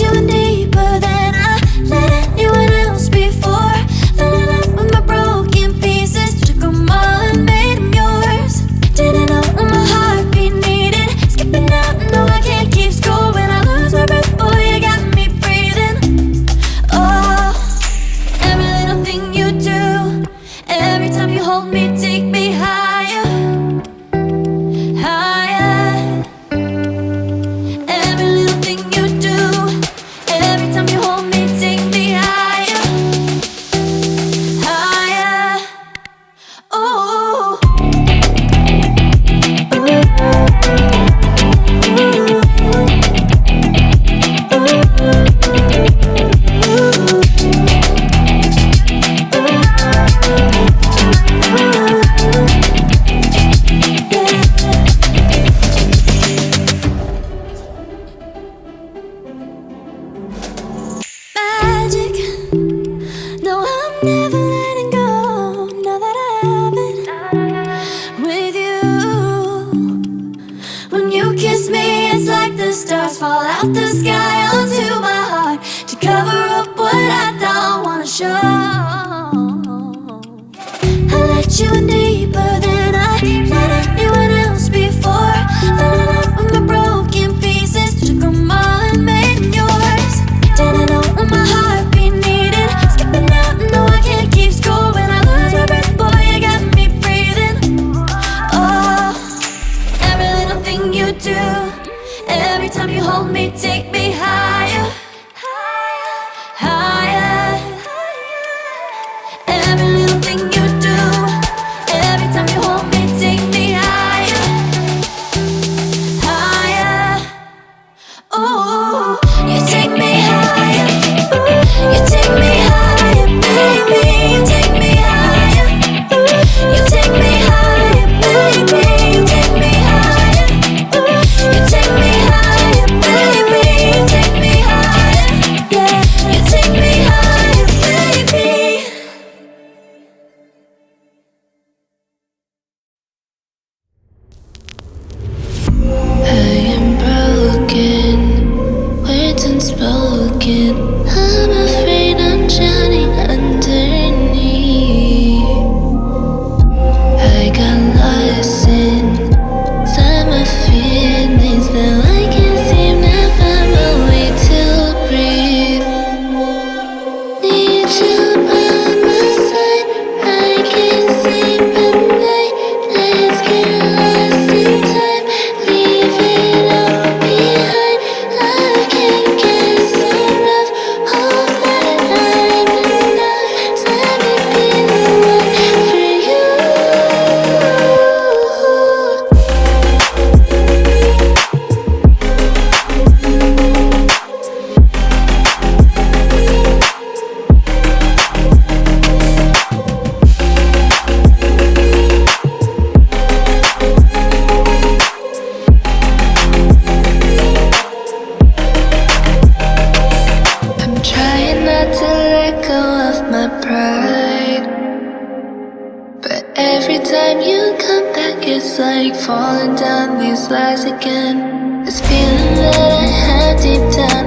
you in deeper than I let anyone else before. Fell in love with my broken pieces, took them all and made them yours. Didn't know what my heartbeat needed, skipping out, no I can't keep score. When I lose my breath, boy, you got me breathing. Oh, every little thing you do, every time you hold me, take me higher, higher. Every little thing you do, every time you hold me, take me higher, higher. Oh, magic. No, I'm never letting go. Now that I have it with you. When you kiss me, it's like the stars fall out the sky onto my heart to cover up what I don't wanna show. I let you in deeper than I let anyone else before. Fell in love with my broken pieces, took them all and made them yours. Didn't know what my heartbeat needed, skipping out, no I can't keep score. When I lose my breath, boy, you got me breathing. Oh, every little thing you do, every time you hold me, take me higher, higher. Every little thing you do, every time you hold me, take me higher, higher. Oh, you take me higher, you take me higher, baby. You take me higher, you take me higher, baby. You take me higher, you take me higher, baby. You take me higher, yeah. You take me higher, baby. I am broken, words unspoken. I'm afraid I'm drowning underneath. I got lost inside my feelings. Now I can't seem to find my way to breathe. Need you by my side, I can't sleep at night. Let's get lost in time, leave it all behind. Love can't get enough, hope that I'm enough. So let me be the one for you. I'm trying not to let go of my pride, but every time you come back, it's like falling down these lies again. This feeling that I have deep down